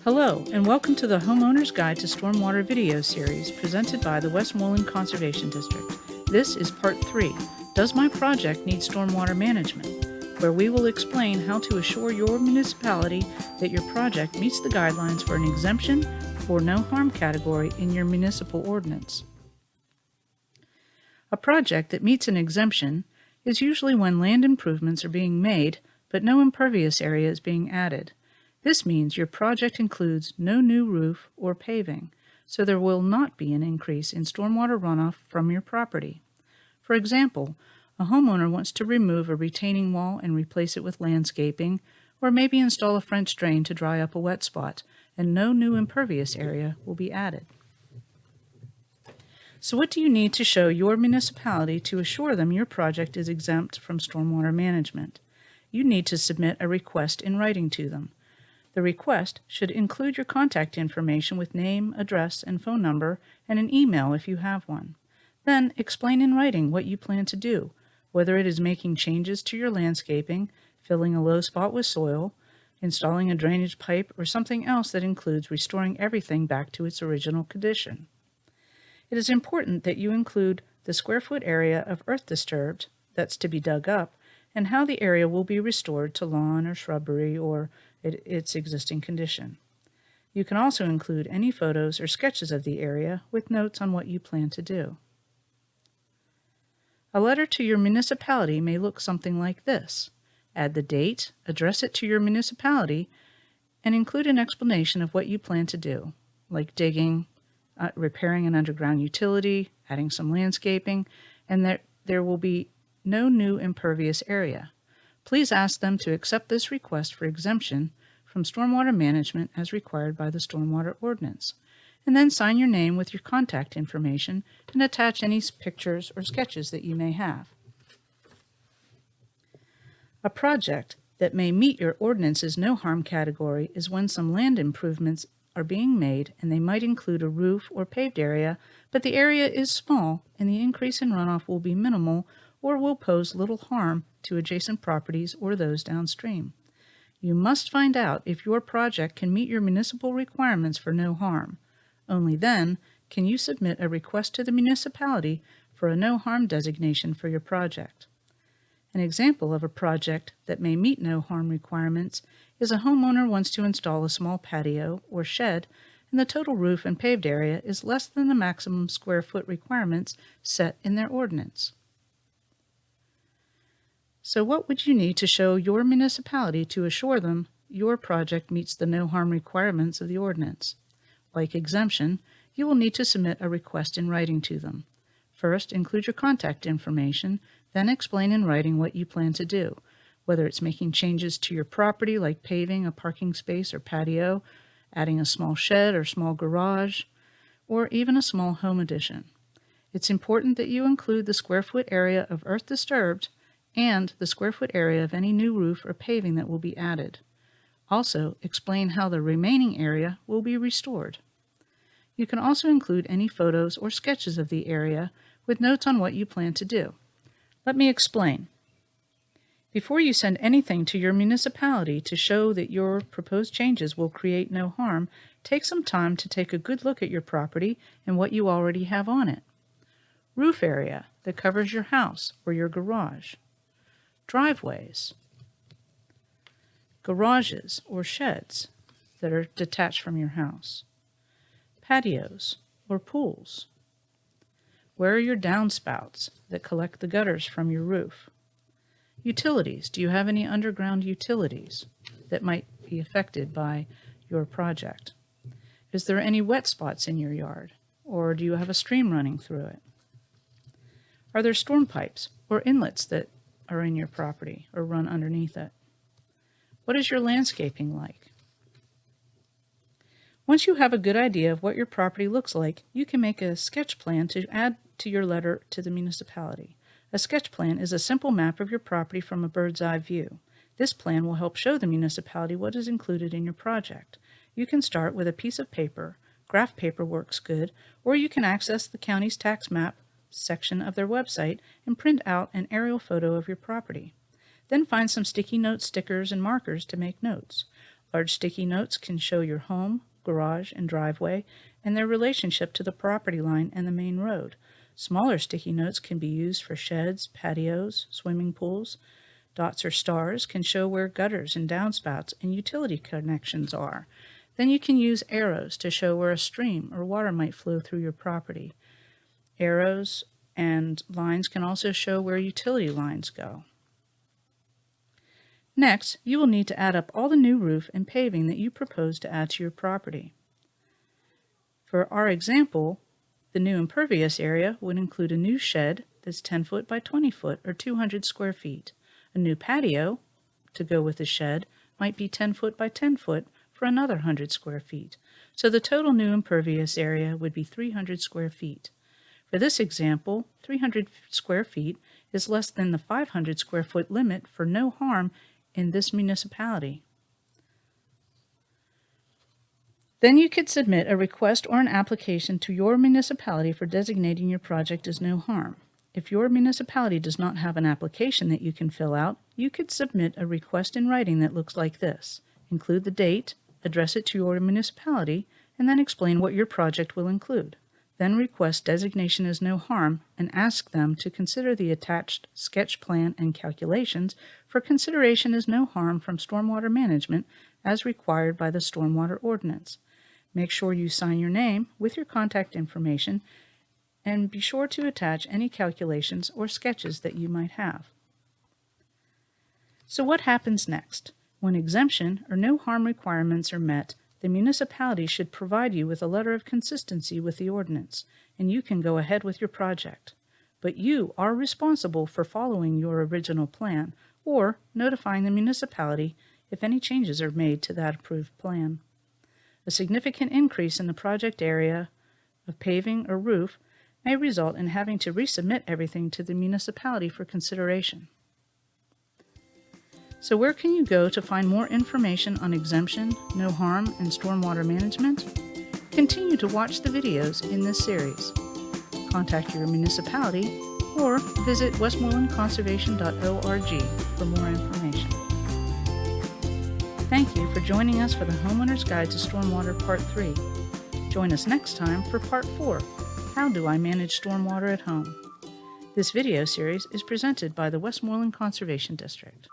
Hello, and welcome to the Homeowner's Guide to Stormwater video series presented by the Westmoreland Conservation District. This is Part 3, Does My Project Need Stormwater Management?, where we will explain how to assure your municipality that your project meets the guidelines for an exemption or no harm category in your municipal ordinance. A project that meets an exemption is usually when land improvements are being made, but no impervious area is being added. This means your project includes no new roof or paving, so there will not be an increase in stormwater runoff from your property. For example, a homeowner wants to remove a retaining wall and replace it with landscaping, or maybe install a French drain to dry up a wet spot, and no new impervious area will be added. So what do you need to show your municipality to assure them your project is exempt from stormwater management? You need to submit a request in writing to them. The request should include your contact information with name, address, and phone number, and an email if you have one. Then explain in writing what you plan to do, whether it is making changes to your landscaping, filling a low spot with soil, installing a drainage pipe, or something else that includes restoring everything back to its original condition. It is important that you include the square foot area of earth disturbed that's to be dug up, and how the area will be restored to lawn or shrubbery or its existing condition. You can also include any photos or sketches of the area with notes on what you plan to do. A letter to your municipality may look something like this. Add the date, address it to your municipality, and include an explanation of what you plan to do, like digging, repairing an underground utility, adding some landscaping, and that there will be no new impervious area. Please ask them to accept this request for exemption from stormwater management as required by the Stormwater Ordinance, and then sign your name with your contact information and attach any pictures or sketches that you may have. A project that may meet your ordinance's no harm category is when some land improvements are being made and they might include a roof or paved area, but the area is small and the increase in runoff will be minimal or will pose little harm to adjacent properties or those downstream. You must find out if your project can meet your municipal requirements for no harm. Only then can you submit a request to the municipality for a no harm designation for your project. An example of a project that may meet no harm requirements is a homeowner wants to install a small patio or shed, and the total roof and paved area is less than the maximum square foot requirements set in their ordinance. So what would you need to show your municipality to assure them your project meets the no harm requirements of the ordinance? Like exemption, you will need to submit a request in writing to them. First, include your contact information, then explain in writing what you plan to do, whether it's making changes to your property like paving a parking space or patio, adding a small shed or small garage, or even a small home addition. It's important that you include the square foot area of earth disturbed and the square foot area of any new roof or paving that will be added. Also, explain how the remaining area will be restored. You can also include any photos or sketches of the area with notes on what you plan to do. Let me explain. Before you send anything to your municipality to show that your proposed changes will create no harm, take some time to take a good look at your property and what you already have on it. Roof area that covers your house or your garage. Driveways, garages or sheds that are detached from your house, patios or pools. Where are your downspouts that collect the gutters from your roof? Utilities. Do you have any underground utilities that might be affected by your project? Is there any wet spots in your yard, or do you have a stream running through it? Are there storm pipes or inlets that are in your property or run underneath it? What is your landscaping like? Once you have a good idea of what your property looks like, you can make a sketch plan to add to your letter to the municipality. A sketch plan is a simple map of your property from a bird's eye view. This plan will help show the municipality what is included in your project. You can start with a piece of paper. Graph paper works good, or you can access the county's tax map section of their website and print out an aerial photo of your property. Then find some sticky note stickers and markers to make notes. Large sticky notes can show your home, garage, and driveway and their relationship to the property line and the main road. Smaller sticky notes can be used for sheds, patios, swimming pools. Dots or stars can show where gutters and downspouts and utility connections are. Then you can use arrows to show where a stream or water might flow through your property. Arrows and lines can also show where utility lines go. Next, you will need to add up all the new roof and paving that you propose to add to your property. For our example, the new impervious area would include a new shed that's 10 foot by 20 foot or 200 square feet. A new patio, to go with the shed, might be 10 foot by 10 foot for another 100 square feet. So the total new impervious area would be 300 square feet. For this example, 300 square feet is less than the 500 square foot limit for no harm in this municipality. Then you could submit a request or an application to your municipality for designating your project as no harm. If your municipality does not have an application that you can fill out, you could submit a request in writing that looks like this. Include the date, address it to your municipality, and then explain what your project will include. Then request designation as no harm and ask them to consider the attached sketch plan and calculations for consideration as no harm from stormwater management as required by the stormwater ordinance. Make sure you sign your name with your contact information and be sure to attach any calculations or sketches that you might have. So what happens next? When exemption or no harm requirements are met, the municipality should provide you with a letter of consistency with the ordinance, and you can go ahead with your project. But you are responsible for following your original plan or notifying the municipality if any changes are made to that approved plan. A significant increase in the project area of paving or roof may result in having to resubmit everything to the municipality for consideration. So where can you go to find more information on exemption, no harm, and stormwater management? Continue to watch the videos in this series. Contact your municipality or visit westmorelandconservation.org for more information. Thank you for joining us for the Homeowner's Guide to Stormwater Part 3. Join us next time for Part 4, How Do I Manage Stormwater at Home? This video series is presented by the Westmoreland Conservation District.